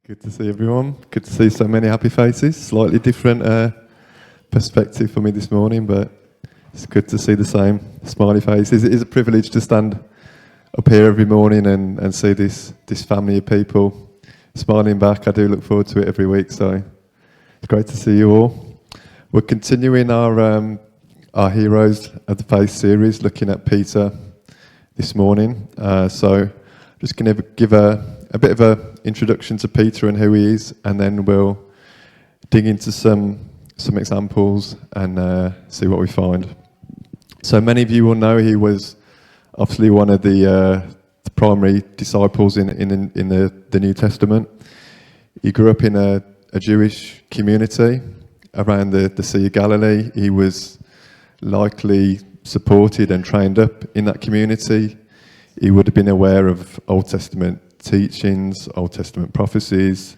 Good to see everyone. Good to see so many happy faces. Slightly different perspective for me this morning, but it's good to see the same smiley faces. It is a privilege to stand up here every morning and see this family of people smiling back. I do look forward to it every week, so it's great to see you all. We're continuing our Heroes of the Faith series, looking at Peter this morning. So just going to give a bit of an introduction to Peter and who he is, and then we'll dig into some examples and see what we find. So many of you will know he was obviously one of the primary disciples in the New Testament. He grew up in a Jewish community around the Sea of Galilee. He was likely supported and trained up in that community. He would have been aware of Old Testament teachings, Old Testament prophecies.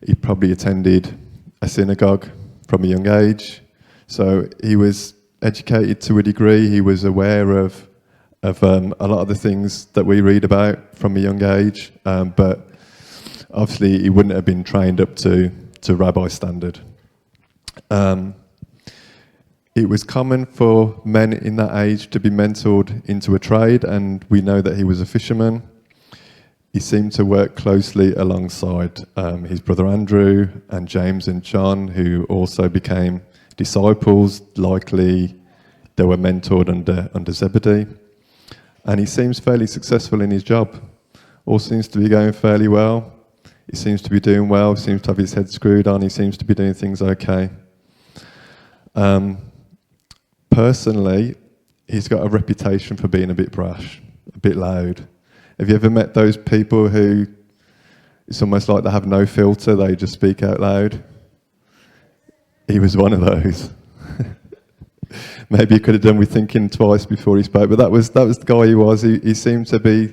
He probably attended a synagogue from a young age. So he was educated to a degree. He was aware of a lot of the things that we read about from a young age. But obviously he wouldn't have been trained up to rabbi standard. It was common for men in that age to be mentored into a trade, and we know that he was a fisherman. He seemed to work closely alongside his brother Andrew and James and John, who also became disciples. Likely they were mentored under Zebedee. And he seems fairly successful in his job. All seems to be going fairly well. He seems to be doing well, seems to have his head screwed on, he seems to be doing things okay. Personally, he's got a reputation for being a bit brash, a bit loud. Have you ever met those people who it's almost like they have no filter, they just speak out loud? He was one of those. Maybe he could have done with thinking twice before he spoke, but that was the guy he was. He seemed to be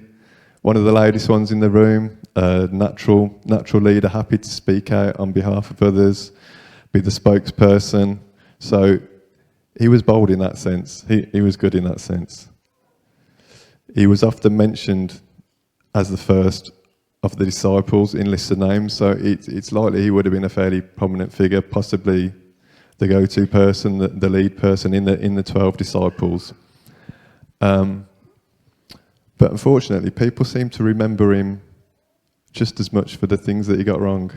one of the loudest ones in the room, natural leader, happy to speak out on behalf of others, be the spokesperson. So he was bold in that sense. He was good in that sense. He was often mentioned as the first of the disciples in lists of names, so it's likely he would have been a fairly prominent figure, possibly the go-to person, the lead person in the 12 disciples. But unfortunately, people seem to remember him just as much for the things that he got wrong.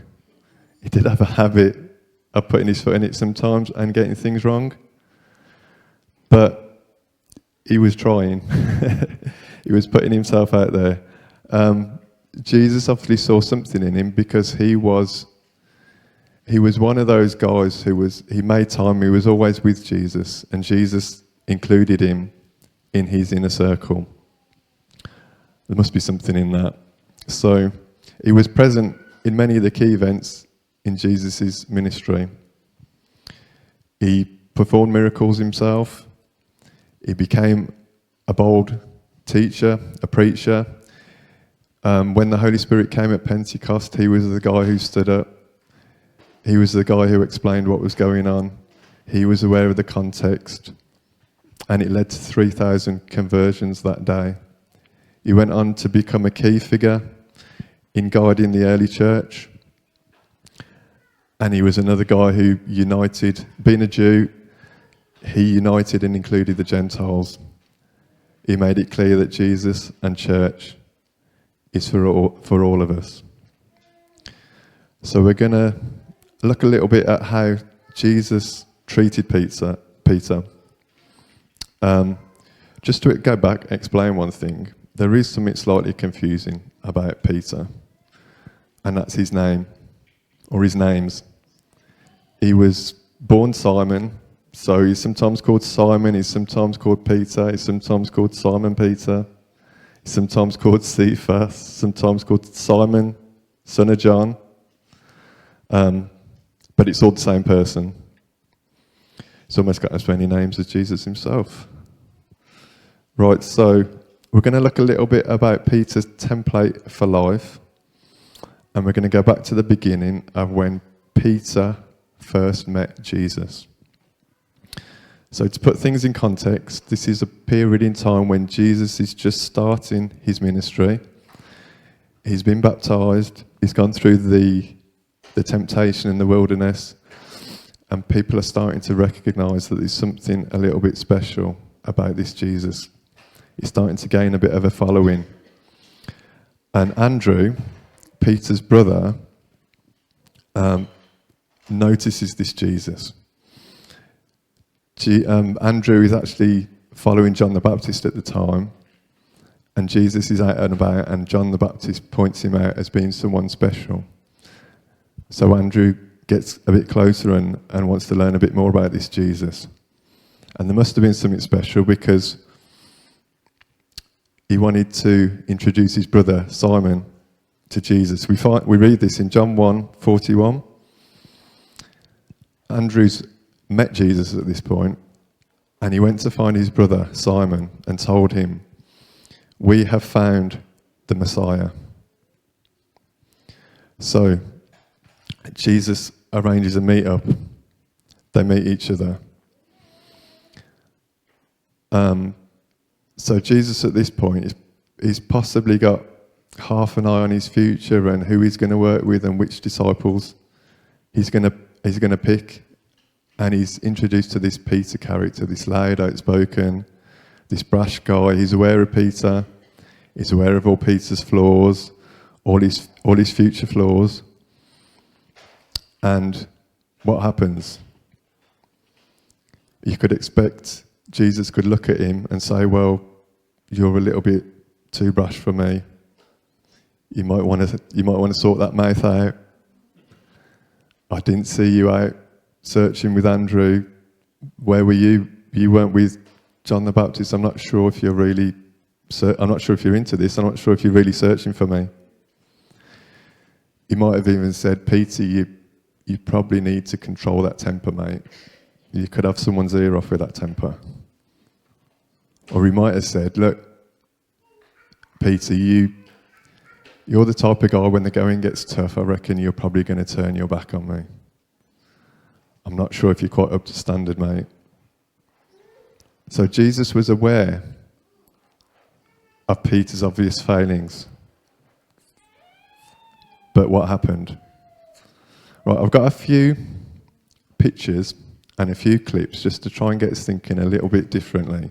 He did have a habit of putting his foot in it sometimes and getting things wrong. But he was trying. He was putting himself out there. Jesus obviously saw something in him because he was one of those guys he made time, he was always with Jesus, and Jesus included him in his inner circle. There must be something in that. So he was present in many of the key events in Jesus' ministry. He performed miracles himself. He became a bold teacher, a preacher. When the Holy Spirit came at Pentecost, he was the guy who stood up. He was the guy who explained what was going on. He was aware of the context. And it led to 3,000 conversions that day. He went on to become a key figure in guiding the early church. And he was another guy who united, being a Jew, he united and included the Gentiles. He made it clear that Jesus and church is for all of us. So we're going to look a little bit at how Jesus treated Peter. Just to go back and explain one thing, there is something slightly confusing about Peter, and that's his name, or his names. He was born Simon, so he's sometimes called Simon, he's sometimes called Peter, he's sometimes called Simon Peter, he's sometimes called Cephas, sometimes called Simon, son of John. But it's all the same person. He's almost got as many names as Jesus himself. Right, so we're going to look a little bit about Peter's template for life, and we're going to go back to the beginning of when Peter first met Jesus. So to put things in context, this is a period in time when Jesus is just starting his ministry. He's been baptized, he's gone through the temptation in the wilderness, and people are starting to recognise that there's something a little bit special about this Jesus. He's starting to gain a bit of a following. And Andrew, Peter's brother, notices this Jesus. Andrew is actually following John the Baptist at the time, and Jesus is out and about, and John the Baptist points him out as being someone special. So Andrew gets a bit closer and wants to learn a bit more about this Jesus. And there must have been something special, because he wanted to introduce his brother Simon to Jesus. We read this in John 1:41. Andrew's met Jesus at this point, and he went to find his brother Simon and told him, "We have found the Messiah." So Jesus arranges a meet-up. They meet each other. So Jesus at this point, he's possibly got half an eye on his future and who he's going to work with and which disciples he's going to pick. And he's introduced to this Peter character, this loud, outspoken, this brash guy. He's aware of Peter. He's aware of all Peter's flaws, all his future flaws. And what happens? You could expect Jesus could look at him and say, "Well, you're a little bit too brash for me. You might want to sort that mouth out. I didn't see you out searching with Andrew. Where were you? You weren't with John the Baptist. I'm not sure if you're into this. I'm not sure if you're really searching for me." He might have even said, "Peter, you probably need to control that temper, mate. You could have someone's ear off with that temper." Or he might have said, "Look, Peter, you're the type of guy, when the going gets tough, I reckon you're probably going to turn your back on me. I'm not sure if you're quite up to standard, mate." So Jesus was aware of Peter's obvious failings. But what happened? Right, I've got a few pictures and a few clips just to try and get us thinking a little bit differently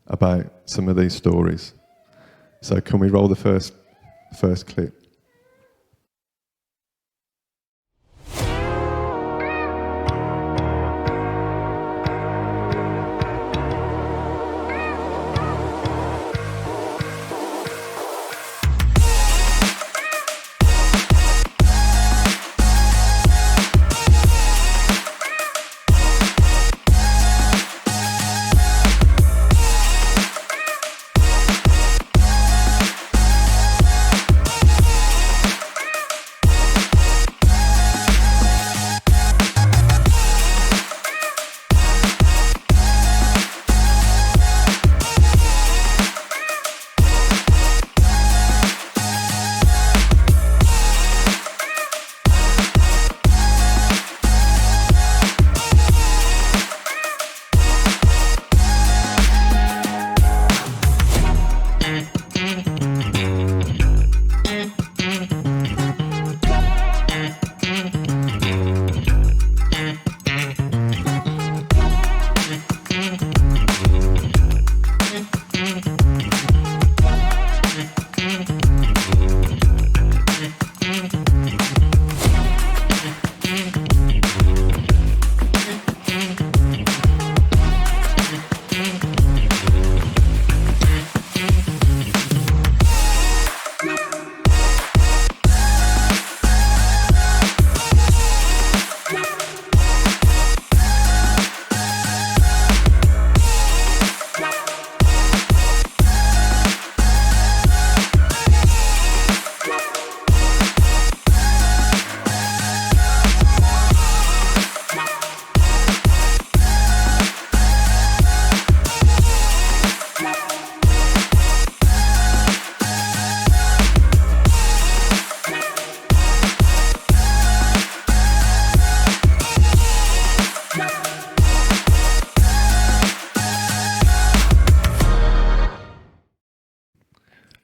about some of these stories. So can we roll the first clip?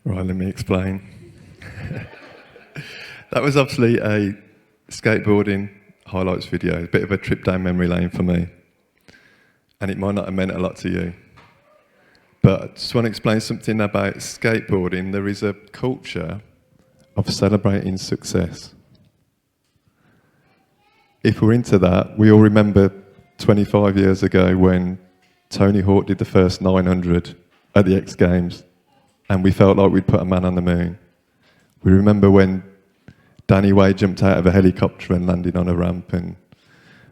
Right, let me explain. That was obviously a skateboarding highlights video, a bit of a trip down memory lane for me. And it might not have meant a lot to you. But I just want to explain something about skateboarding. There is a culture of celebrating success. If we're into that, we all remember 25 years ago when Tony Hawk did the first 900 at the X Games, and we felt like we'd put a man on the moon. We remember when Danny Way jumped out of a helicopter and landed on a ramp, and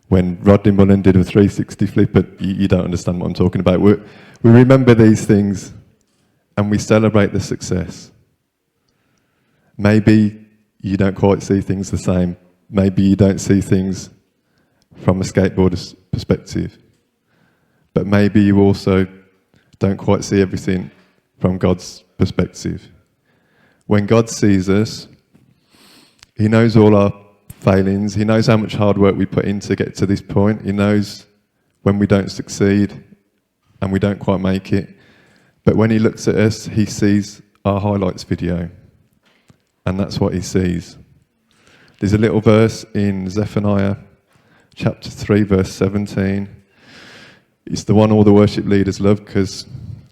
when Rodney Mullen did a 360 flip, but you don't understand what I'm talking about. We remember these things, and we celebrate the success. Maybe you don't quite see things the same. Maybe you don't see things from a skateboarder's perspective. But maybe you also don't quite see everything from God's perspective. When God sees us, He knows all our failings. He knows how much hard work we put in to get to this point. He knows when we don't succeed and we don't quite make it. But when He looks at us, He sees our highlights video. And that's what He sees. There's a little verse in Zephaniah chapter 3, verse 17. It's the one all the worship leaders love because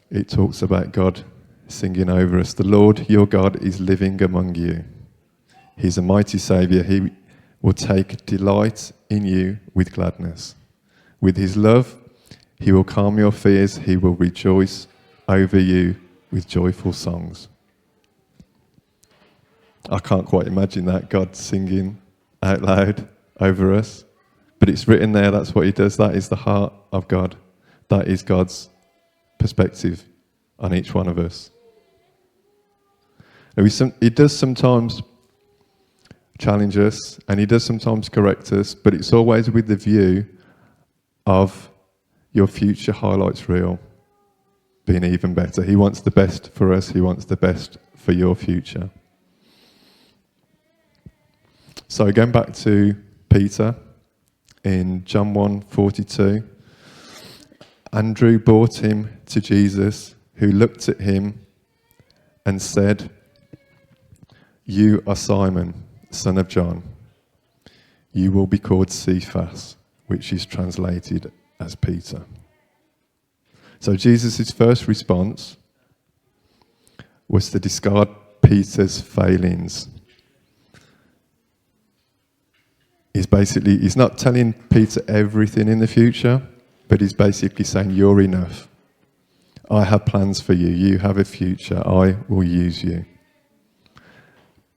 it talks about God singing over us. The Lord your God is living among you. He's a mighty Saviour. He will take delight in you with gladness. With His love, He will calm your fears. He will rejoice over you with joyful songs. I can't quite imagine that, God singing out loud over us. But it's written there, that's what He does. That is the heart of God. That is God's perspective on each one of us. He does sometimes challenge us, and He does sometimes correct us, but it's always with the view of your future highlights reel being even better. He wants the best for us. He wants the best for your future. So going back to Peter in John 1:42, Andrew brought him to Jesus, who looked at him and said, "You are Simon, son of John. You will be called Cephas," which is translated as Peter. So Jesus' first response was to discard Peter's failings. He's not telling Peter everything in the future, but he's basically saying, you're enough. I have plans for you. You have a future. I will use you.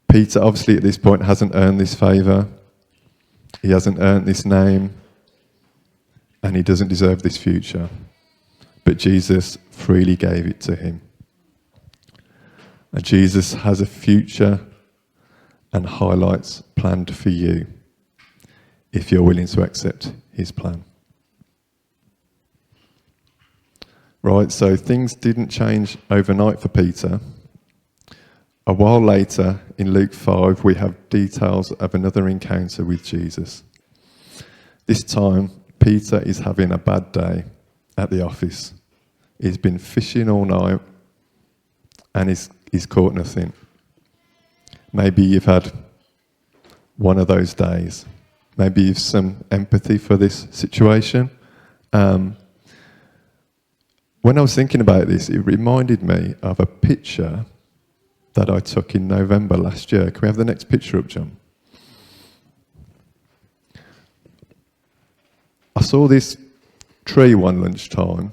Peter, obviously, at this point, hasn't earned this favour. He hasn't earned this name. And he doesn't deserve this future. But Jesus freely gave it to him. And Jesus has a future and highlights planned for you, if you're willing to accept His plan. Right, so things didn't change overnight for Peter. A while later, in Luke 5, we have details of another encounter with Jesus. This time, Peter is having a bad day at the office. He's been fishing all night and he's caught nothing. Maybe you've had one of those days. Maybe you've some empathy for this situation. When I was thinking about this, it reminded me of a picture that I took in November last year. Can we have the next picture up, John? I saw this tree one lunchtime,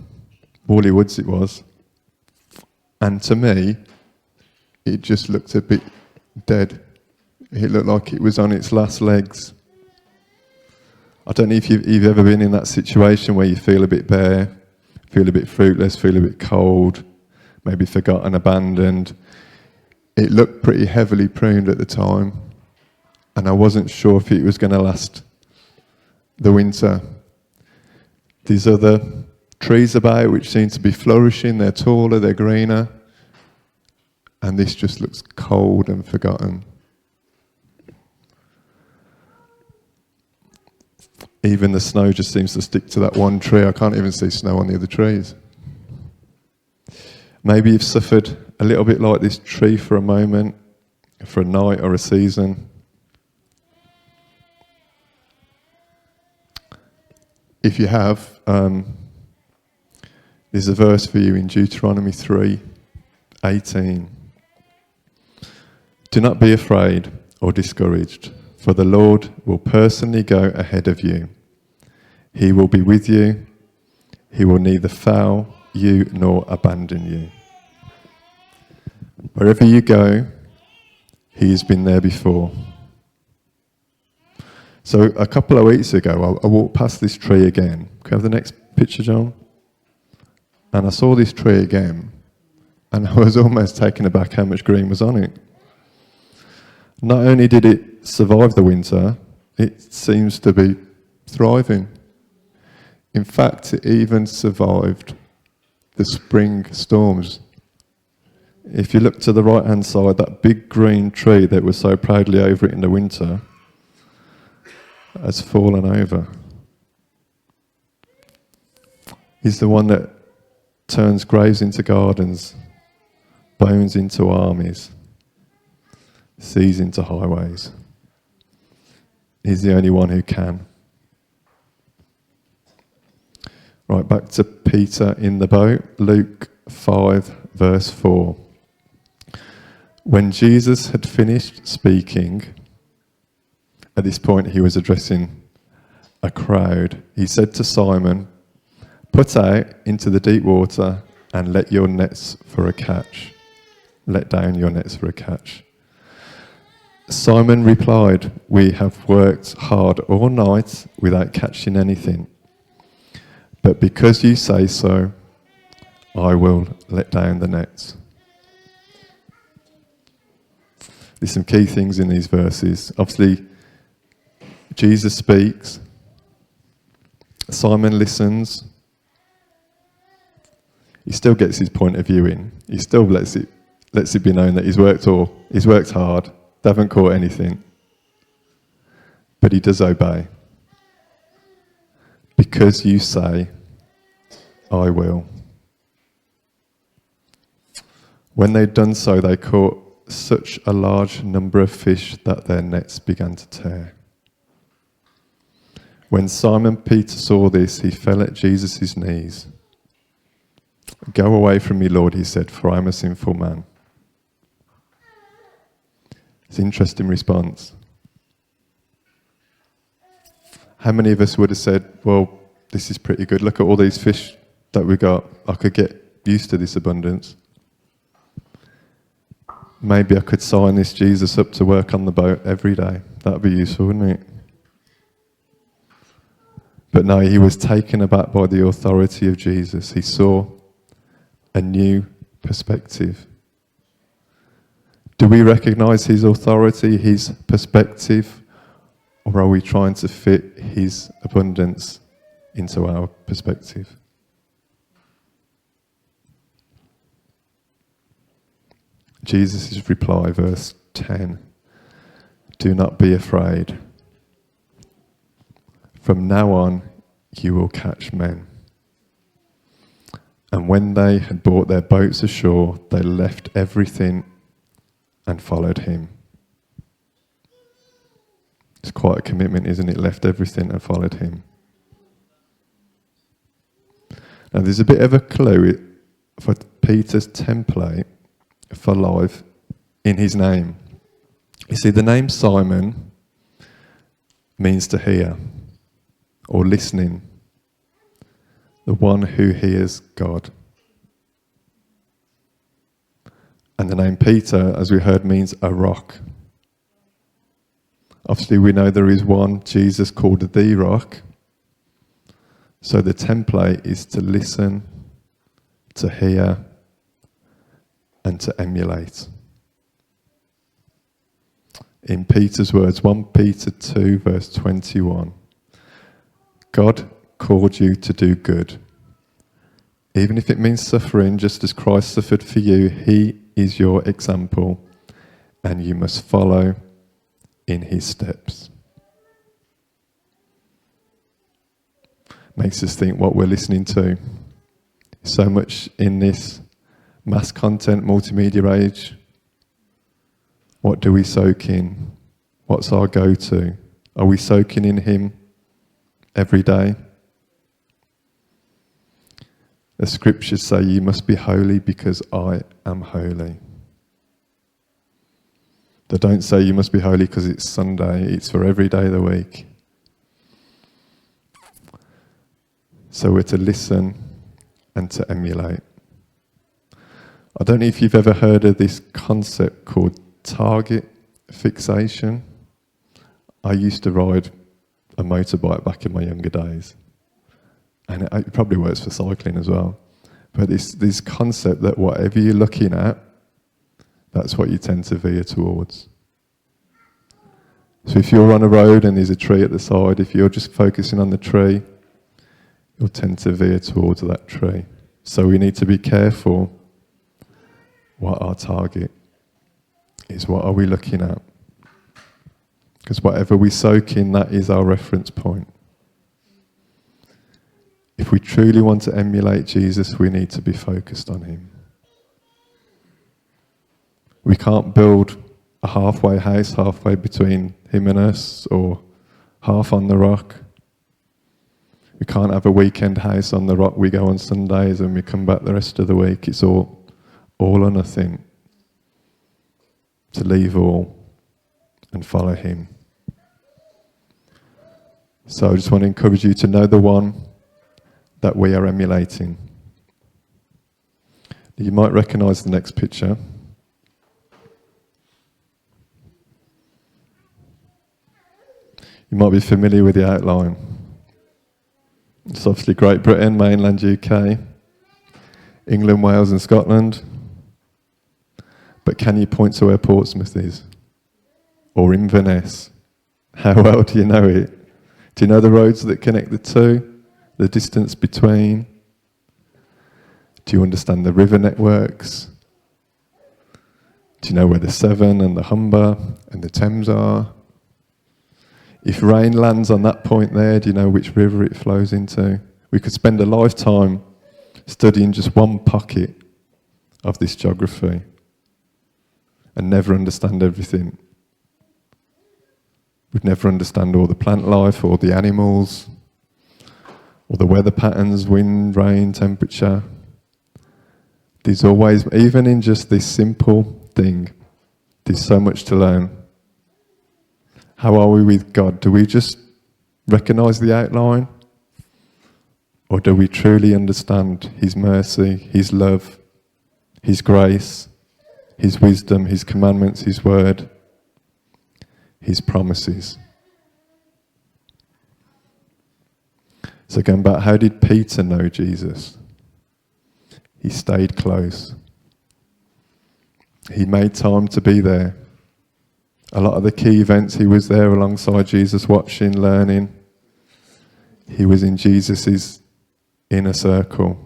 Worley Woods it was, and to me, it just looked a bit dead. It looked like it was on its last legs. I don't know if you've ever been in that situation where you feel a bit bare, feel a bit fruitless, feel a bit cold, maybe forgotten, abandoned. It looked pretty heavily pruned at the time, and I wasn't sure if it was going to last the winter. These other trees about which seem to be flourishing, they're taller, they're greener, and this just looks cold and forgotten. Even the snow just seems to stick to that one tree. I can't even see snow on the other trees. Maybe you've suffered a little bit like this tree for a moment, for a night or a season. if you have, there's a verse for you in Deuteronomy 3:18. Do not be afraid or discouraged, for the Lord will personally go ahead of you. He will be with you. He will neither fail you nor abandon you. Wherever you go, he has been there before. So a couple of weeks ago, I walked past this tree again. Can we have the next picture, John? And I saw this tree again, and I was almost taken aback how much green was on it. Not only did it survive the winter, it seems to be thriving. In fact, it even survived the spring storms. If you look to the right-hand side, that big green tree that was so proudly over it in the winter has fallen over. He's the one that turns graves into gardens, bones into armies, seas into highways. He's the only one who can. Right, back to Peter in the boat, Luke 5, verse 4. When Jesus had finished speaking, at this point he was addressing a crowd, he said to Simon, "Put out into the deep water and let your nets for a catch. Let down your nets for a catch." Simon replied, "We have worked hard all night without catching anything. But because you say so, I will let down the nets." There's some key things in these verses. Obviously, Jesus speaks. Simon listens. He still gets his point of view in. He still lets it be known that he's worked hard. They haven't caught anything. But he does obey. Because you say, I will. When they'd done so, they caught such a large number of fish that their nets began to tear. When Simon Peter saw this, he fell at Jesus' knees. "Go away from me, Lord," he said, "for I am a sinful man." It's an interesting response. How many of us would have said, "Well, this is pretty good. Look at all these fish that we got. I could get used to this abundance. Maybe I could sign this Jesus up to work on the boat every day. That would be useful, wouldn't it?" But no, he was taken aback by the authority of Jesus. He saw a new perspective. Do we recognize his authority, his perspective, or are we trying to fit his abundance into our perspective? Jesus' reply, verse 10, "Do not be afraid. From now on, you will catch men." And when they had brought their boats ashore, they left everything and followed him. It's quite a commitment, isn't it? Left everything and followed him. Now, there's a bit of a clue for Peter's template for life in his name. You see, the name Simon means to hear or listening, the one who hears God. And the name Peter, as we heard, means a rock. Obviously, we know there is one Jesus called the rock. So the template is to listen, to hear, and to emulate. In Peter's words, 1 Peter 2, verse 21, God called you to do good. Even if it means suffering, just as Christ suffered for you, he is your example, and you must follow in his steps. Makes us think what we're listening to. So much in this mass content, multimedia age. What do we soak in? What's our go-to? Are we soaking in him every day? The scriptures say you must be holy because I am holy. They don't say you must be holy because it's Sunday, it's for every day of the week. So we're to listen and to emulate. I don't know if you've ever heard of this concept called target fixation. I used to ride a motorbike back in my younger days. And it probably works for cycling as well. But it's this concept that whatever you're looking at, that's what you tend to veer towards. So if you're on a road and there's a tree at the side, if you're just focusing on the tree, you'll tend to veer towards that tree. So we need to be careful what our target is. What are we looking at? Because whatever we soak in, that is our reference point. If we truly want to emulate Jesus, we need to be focused on him. We can't build a halfway house, halfway between him and us, or half on the rock. We can't have a weekend house on the rock. We go on Sundays and we come back the rest of the week. It's all or nothing. To leave all and follow him. So I just want to encourage you to know the one that we are emulating. You might recognize the next picture. You might be familiar with the outline. It's obviously Great Britain, mainland UK, England, Wales and Scotland. But can you point to where Portsmouth is? Or Inverness? How well do you know it? Do you know the roads that connect the two? The distance between? Do you understand the river networks? Do you know where the Severn and the Humber and the Thames are? If rain lands on that point there, do you know which river it flows into? We could spend a lifetime studying just one pocket of this geography and never understand everything. We'd never understand all the plant life, or the animals, or the weather patterns, wind, rain, temperature. There's always, even in just this simple thing, there's so much to learn. How are we with God? Do we just recognise the outline? Or do we truly understand his mercy, his love, his grace, his wisdom, his commandments, his word, his promises? So going back, how did Peter know Jesus? He stayed close. He made time to be there. A lot of the key events, he was there alongside Jesus, watching, learning. He was in Jesus' inner circle.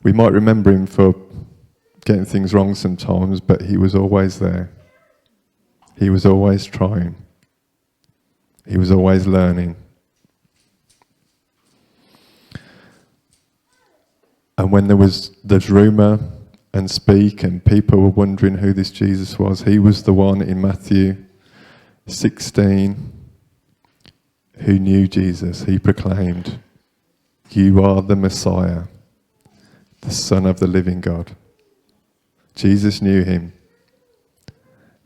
We might remember him for getting things wrong sometimes, but he was always there. He was always trying. He was always learning. And when there's rumour and speak and people were wondering who this Jesus was, he was the one in Matthew 16 who knew Jesus. He proclaimed, "You are the Messiah, the Son of the living God." Jesus knew him,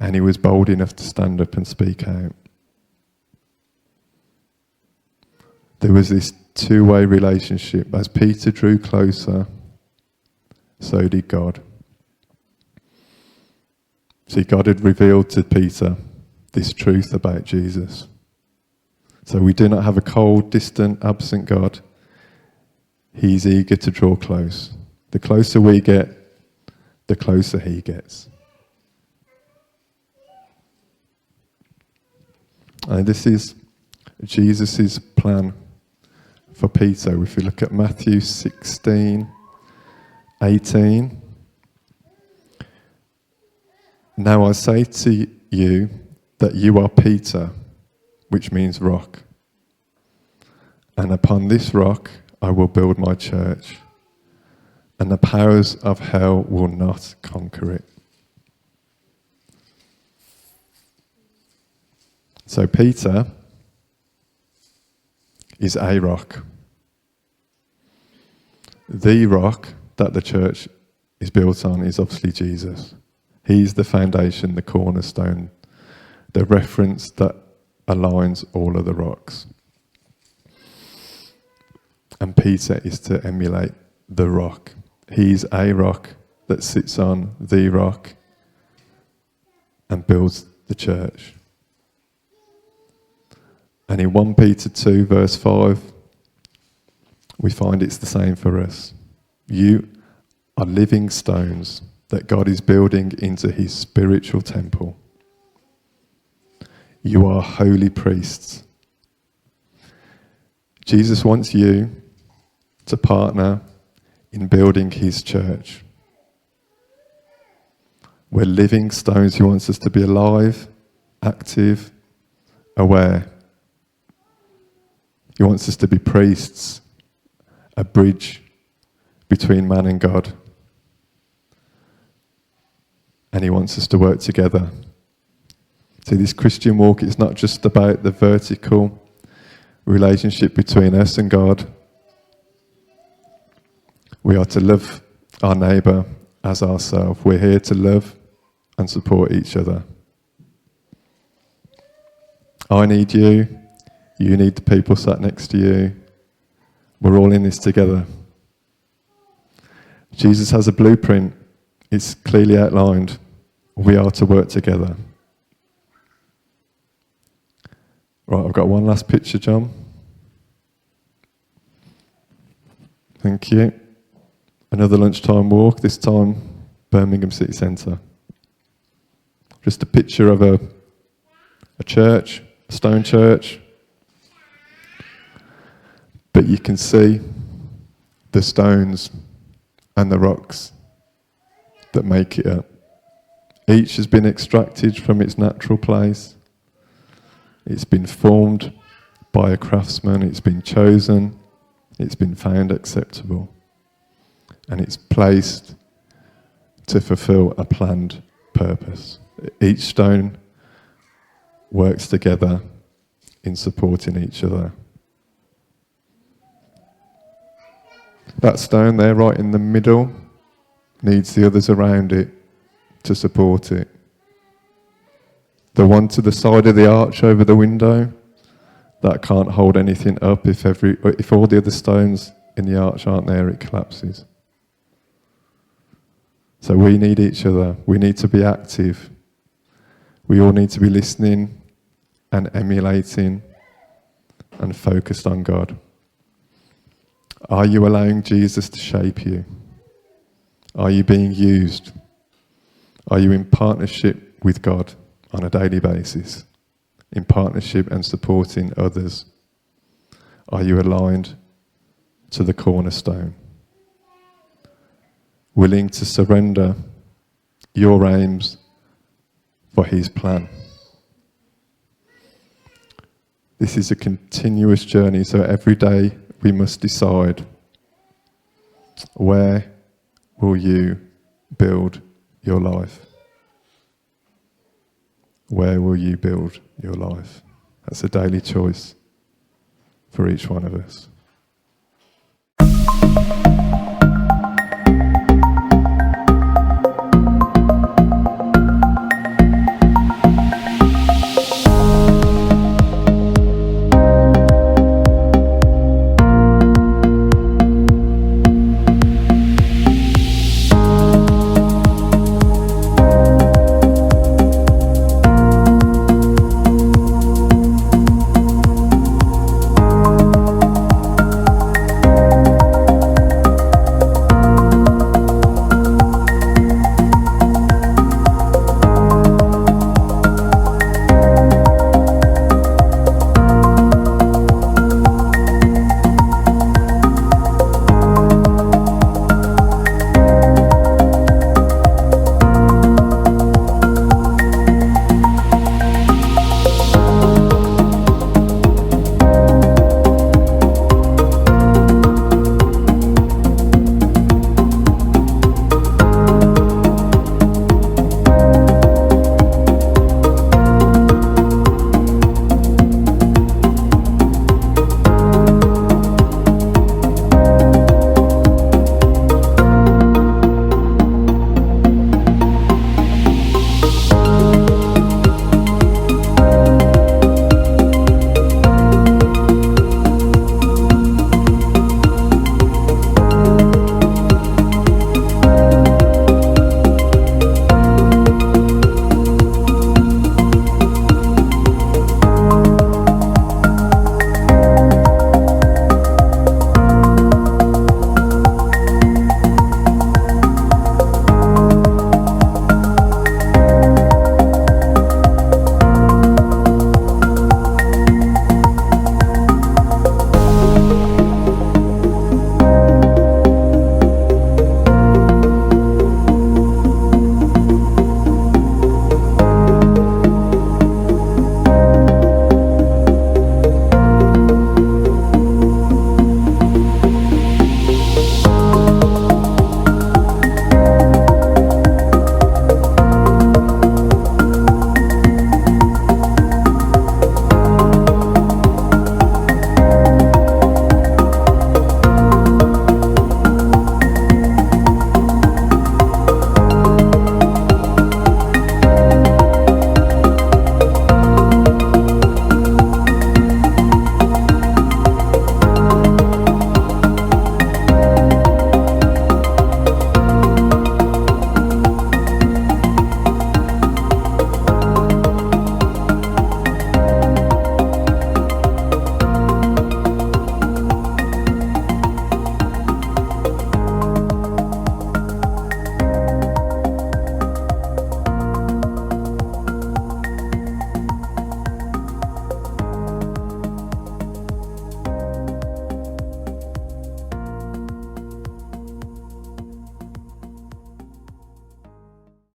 and he was bold enough to stand up and speak out. There was this two-way relationship. As Peter drew closer, so did God. See, God had revealed to Peter this truth about Jesus. So we do not have a cold, distant, absent God. He's eager to draw close. The closer we get, the closer he gets. And this is Jesus' plan for Peter. If we look at Matthew 16:18. "Now I say to you that you are Peter," which means rock. "And upon this rock I will build my church, and the powers of hell will not conquer it." So Peter is a rock. the rock that the church is built on is obviously Jesus. He's the foundation, the cornerstone, the reference that aligns all of the rocks. And Peter is to emulate the rock. He's a rock that sits on the rock and builds the church. And in 1 Peter 2 verse 5, we find it's the same for us. You are living stones that God is building into his spiritual temple. You are holy priests. Jesus wants you to partner in building his church. We're living stones. He wants us to be alive, active, aware. He wants us to be priests, a bridge between man and God. And he wants us to work together. See, this Christian walk is not just about the vertical relationship between us and God. We are to love our neighbour as ourselves. We're here to love and support each other. I need you. You need the people sat next to you. We're all in this together. Jesus has a blueprint. It's clearly outlined. We are to work together. Right, I've got one last picture, John. Thank you. Another lunchtime walk, this time Birmingham City Centre. Just a picture of a church, a stone church. But you can see the stones and the rocks that make it up. Each has been extracted from its natural place. It's been formed by a craftsman. It's been chosen. It's been found acceptable. And it's placed to fulfill a planned purpose. Each stone works together in supporting each other. That stone there right in the middle needs the others around it to support it. The one to the side of the arch over the window, that can't hold anything up. If all the other stones in the arch aren't there, it collapses. So we need each other. We need to be active. We all need to be listening and emulating and focused on God. Are you allowing Jesus to shape you? Are you being used? Are you in partnership with God on a daily basis? In partnership and supporting others? Are you aligned to the cornerstone? Willing to surrender your aims for his plan? This is a continuous journey, so every day we must decide, where will you build your life? Where will you build your life? That's a daily choice for each one of us.